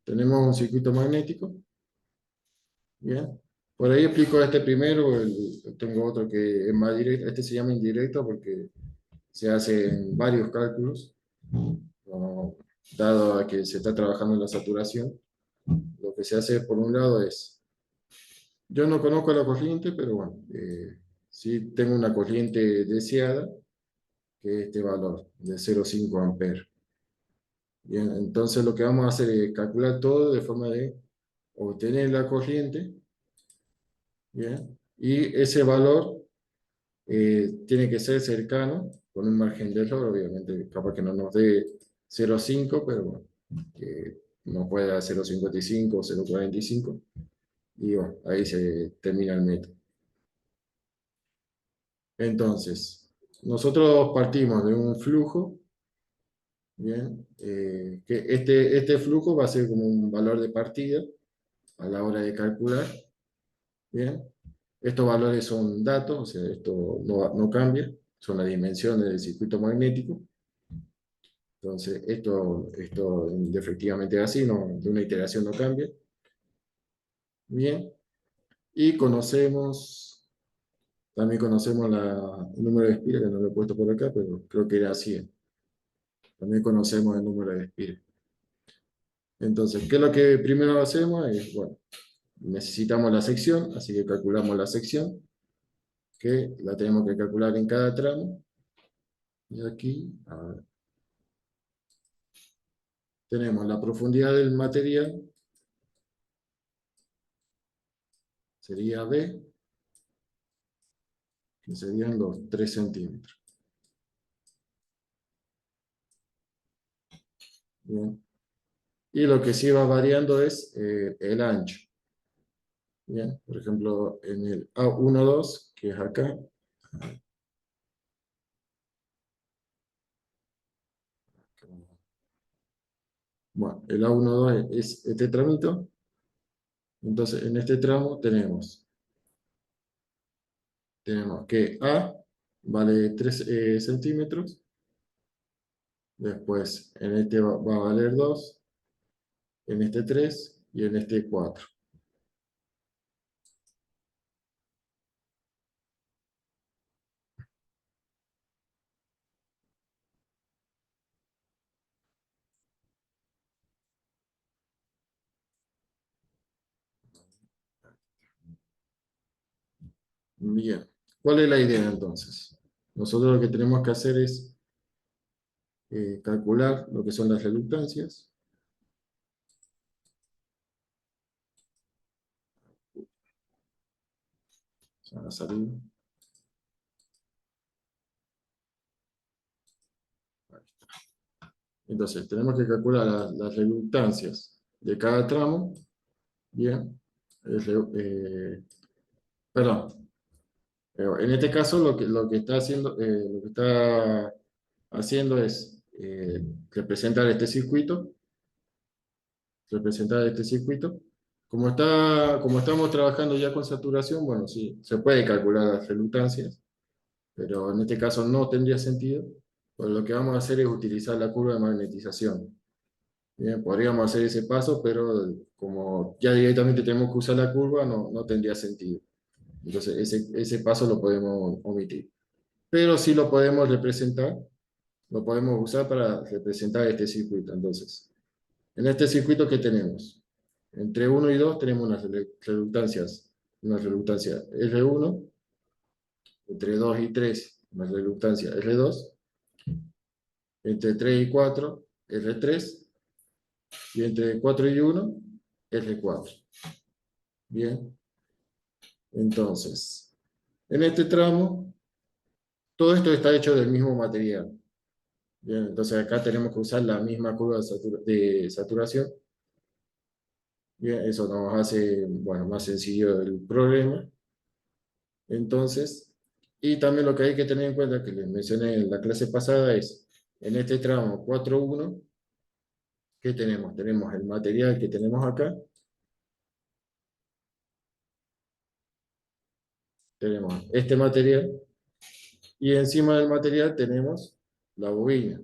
tenemos un circuito magnético, ¿bien? Por ahí explico este primero, tengo otro que es más directo, este se llama indirecto porque se hacen varios cálculos, ¿no? Dado a que se está trabajando en la saturación, lo que se hace por un lado es, yo no conozco la corriente, pero bueno, sí tengo una corriente deseada, que es este valor de 0,5 amperes. Bien, entonces lo que vamos a hacer es calcular todo de forma de obtener la corriente, ¿bien? Y ese valor tiene que ser cercano, con un margen de error, obviamente, capaz que no nos dé 0,5, pero bueno, nos puede dar 0,55 o 0,45, y bueno, ahí se termina el método. Entonces, nosotros partimos de un flujo, ¿bien? Que este flujo va a ser como un valor de partida a la hora de calcular, ¿bien? Estos valores son datos, o sea, esto no cambia, son las dimensiones del circuito magnético. Entonces, esto efectivamente es así, de una iteración no cambia. Bien, y también conocemos el número de Spira, que no lo he puesto por acá, pero creo que era 100. También conocemos el número de Spira. Entonces, ¿qué es lo que primero hacemos? Bueno, necesitamos la sección, así que calculamos la sección, que la tenemos que calcular en cada tramo. Y aquí, a ver, tenemos la profundidad del material, sería B, que serían los 3 centímetros. Bien. Y lo que sí va variando es el ancho. Bien, por ejemplo, en el A12, que es acá, bueno, el A12 es este tramito. Entonces, en este tramo tenemos que A vale 3 centímetros, después en este va a valer 2, en este 3 y en este 4. Bien, ¿cuál es la idea entonces? Nosotros lo que tenemos que hacer es calcular lo que son las reluctancias. Van a salir. Entonces, tenemos que calcular las reluctancias de cada tramo. Bien. Perdón. En este caso, lo que está haciendo es representar este circuito. Representar este circuito. Como estamos trabajando ya con saturación, bueno, sí, se puede calcular las reluctancias, pero en este caso no tendría sentido, pues lo que vamos a hacer es utilizar la curva de magnetización. Bien, podríamos hacer ese paso, pero como ya directamente tenemos que usar la curva, no tendría sentido. Entonces, ese paso lo podemos omitir. Pero sí lo podemos representar, lo podemos usar para representar este circuito. Entonces, en este circuito, ¿qué tenemos? Entre 1 y 2 tenemos una reluctancia R1, entre 2 y 3, una reluctancia R2, entre 3 y 4, R3, y entre 4 y 1, R4. Bien, entonces, en este tramo, todo esto está hecho del mismo material. Bien, entonces acá tenemos que usar la misma curva de saturación. Bien, eso nos hace, bueno, más sencillo el problema. Entonces, y también lo que hay que tener en cuenta, que les mencioné en la clase pasada, es en este tramo 4.1, ¿qué tenemos? Tenemos el material que tenemos acá, tenemos este material, y encima del material tenemos la bobina.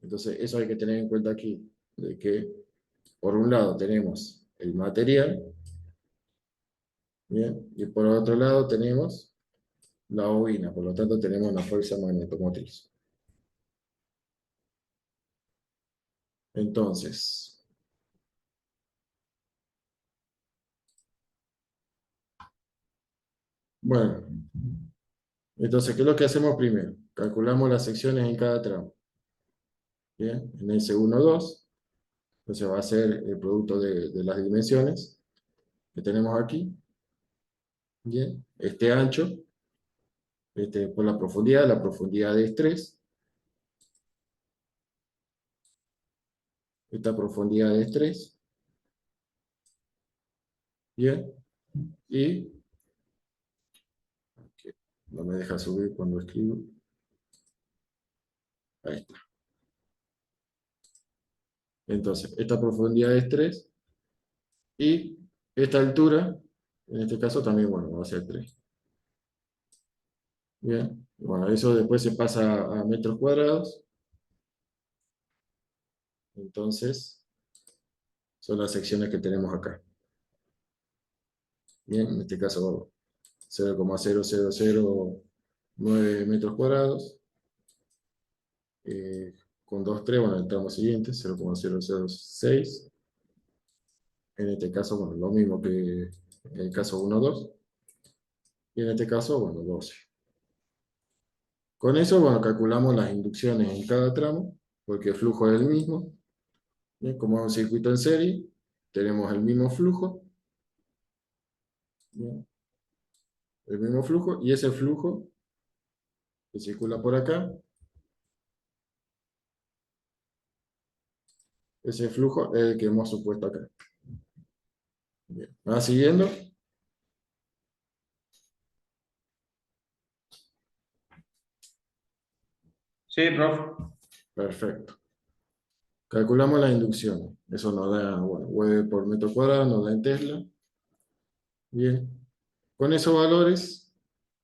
Entonces, eso hay que tener en cuenta aquí, de que por un lado tenemos el material, ¿bien? Y por otro lado tenemos la bobina, por lo tanto tenemos la fuerza magnetomotriz. Entonces, bueno, entonces, ¿qué es lo que hacemos primero? Calculamos las secciones en cada tramo. Bien, en ese 1, 2, entonces va a ser el producto de las dimensiones que tenemos aquí. Bien, este ancho, por la profundidad de estrés, esta profundidad de estrés, bien, y que no me deja subir cuando escribo, ahí está. Entonces, esta profundidad de estrés y esta altura, en este caso también, bueno, va a ser 3. Bien, bueno, eso después se pasa a metros cuadrados, entonces son las secciones que tenemos acá. Bien, en este caso 0,0009 metros cuadrados, con 2 3, bueno, el tramo siguiente, 0,006. En este caso, bueno, lo mismo que en el caso 1 2, y en este caso, bueno, 12. Con eso, bueno, calculamos las inducciones en cada tramo, porque el flujo es el mismo. Bien, como es un circuito en serie, tenemos bien, el mismo flujo, y ese flujo que circula por acá, ese flujo es el que hemos supuesto acá. Bien. ¿Va siguiendo? Sí, profe. Perfecto. Calculamos las inducciones. Eso nos da, bueno, W por metro cuadrado, nos da en Tesla. Bien. Con esos valores,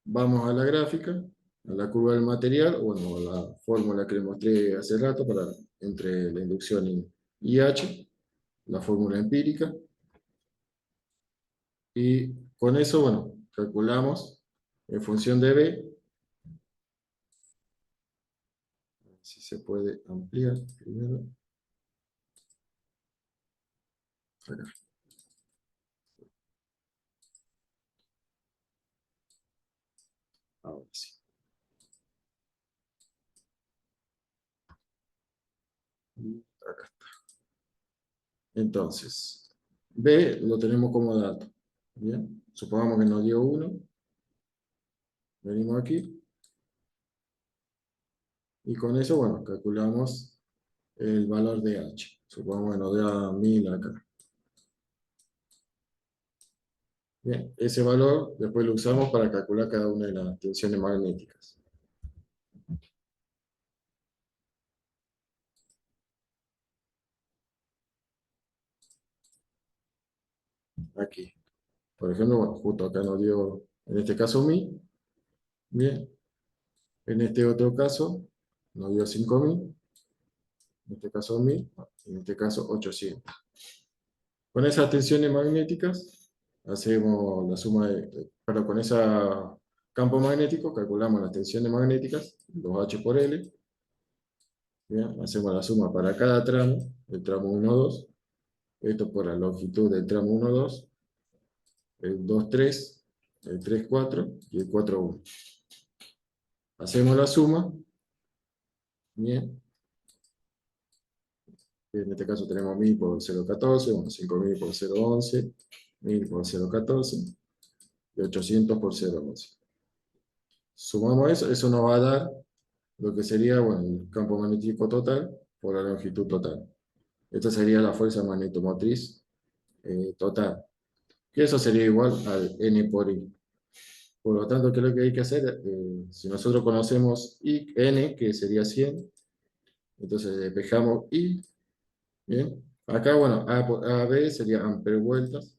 vamos a la gráfica, a la curva del material, bueno, a la fórmula que le mostré hace rato entre la inducción y H, la fórmula empírica. Y con eso, bueno, calculamos en función de B, si se puede ampliar primero. Acá. Ahora sí. Y acá está. Entonces, B lo tenemos como dato. Bien, supongamos que nos dio 1. Venimos aquí. Y con eso, bueno, calculamos el valor de H. Supongamos que nos da 1000 acá. Bien, ese valor después lo usamos para calcular cada una de las tensiones magnéticas. Aquí. Por ejemplo, bueno, justo acá nos dio, en este caso 1000. Bien. En este otro caso, nos dio 5000. En este caso 1000. En este caso 800. Con esas tensiones magnéticas, hacemos la suma perdón, con ese campo magnético, calculamos las tensiones magnéticas, los H por L. Bien, hacemos la suma para cada tramo, el tramo 1 2. Esto por la longitud del tramo 1 2, el 2 3, el 3 4 y el 4 1. Hacemos la suma. Bien. En este caso tenemos 1000 por 0,14, bueno, 5000 por 0,11, 1000 por 0,14 y 800 por 0,11. Sumamos eso, eso nos va a dar lo que sería, bueno, el campo magnético total por la longitud total. Esta sería la fuerza magnetomotriz total. Que eso sería igual al N por I. Por lo tanto, ¿qué es lo que hay que hacer? Si nosotros conocemos I, N, que sería 100, entonces despejamos I. Bien. Acá, bueno, AB sería amper vueltas,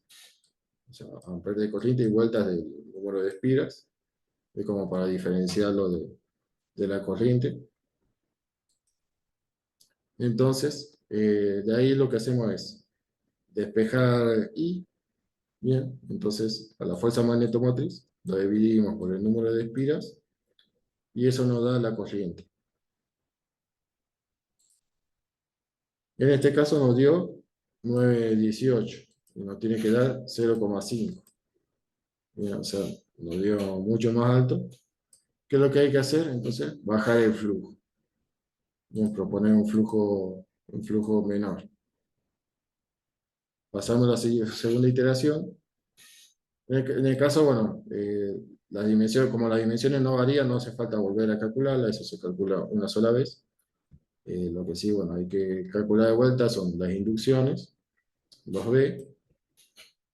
o sea, amper de corriente y vueltas del número de espiras, es como para diferenciarlo de la corriente. Entonces, de ahí lo que hacemos es, despejar I. Bien, entonces a la fuerza magnetomotriz lo dividimos por el número de espiras y eso nos da la corriente. En este caso nos dio 9,18 y nos tiene que dar 0,5. Bien, o sea, nos dio mucho más alto. ¿Qué es lo que hay que hacer? Entonces, bajar el flujo. Bien, proponer un flujo menor. Pasamos a la segunda iteración. En el caso, bueno, las dimensiones, como las dimensiones no varían, no hace falta volver a calcularla, eso se calcula una sola vez. Lo que sí, bueno, hay que calcular de vuelta son las inducciones, los B,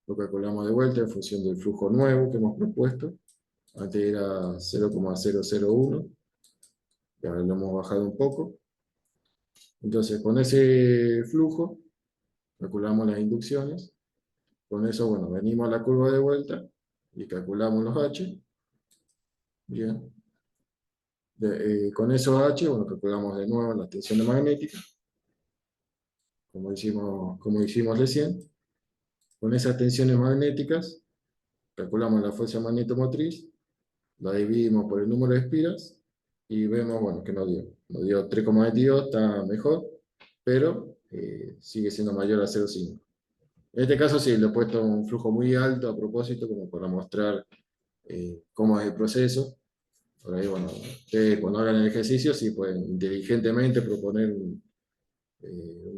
lo calculamos de vuelta en función del flujo nuevo que hemos propuesto. Antes era 0,001, ya lo hemos bajado un poco. Entonces, con ese flujo, calculamos las inducciones. Con eso, bueno, venimos a la curva de vuelta y calculamos los H. Bien. Con esos H, bueno, calculamos de nuevo las tensiones magnéticas, como hicimos recién. Con esas tensiones magnéticas, calculamos la fuerza magnetomotriz, la dividimos por el número de espiras y vemos, bueno, que nos dio. Nos dio 3,22, está mejor, pero sigue siendo mayor a 0,5. En este caso sí, le he puesto un flujo muy alto a propósito, como para mostrar cómo es el proceso. Por ahí, bueno, ustedes cuando hagan el ejercicio, sí pueden inteligentemente proponer un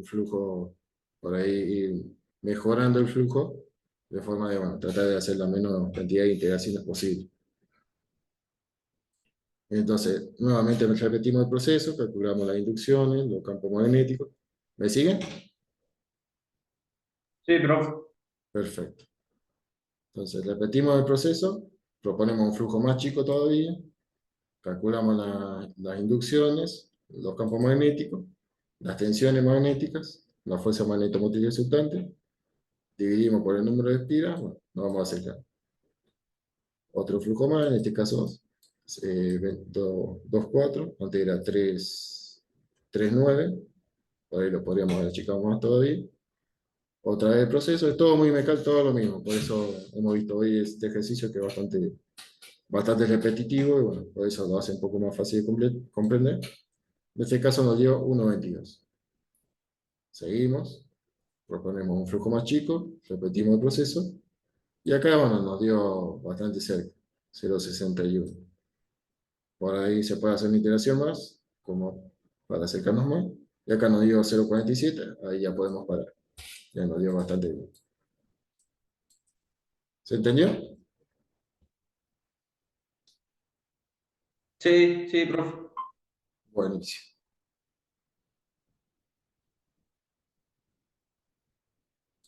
flujo, por ahí ir mejorando el flujo, de forma de, bueno, tratar de hacer la menor cantidad de integraciones posible. Entonces, nuevamente repetimos el proceso, calculamos las inducciones, los campos magnéticos. ¿Me siguen? Sí, profe. Perfecto. Entonces, repetimos el proceso, proponemos un flujo más chico todavía, calculamos las inducciones, los campos magnéticos, las tensiones magnéticas, la fuerza magnetomotriz resultante, dividimos por el número de espiras, bueno, no vamos a acercar. Otro flujo más, en este caso 2,4, antes era 3,9, por ahí lo podríamos haber achicado más todavía. Otra vez el proceso, es todo muy mecánico, todo lo mismo, por eso hemos visto hoy este ejercicio que es bastante repetitivo y bueno, por eso lo hace un poco más fácil de comprender. En este caso nos dio 1,22. Seguimos, proponemos un flujo más chico, repetimos el proceso y acá bueno, nos dio bastante cerca, 0,61. Por ahí se puede hacer una iteración más, como para acercarnos más. Y acá nos dio 0,47, ahí ya podemos parar. Ya nos dio bastante bien. ¿Se entendió? Sí, sí, profe. Buenísimo.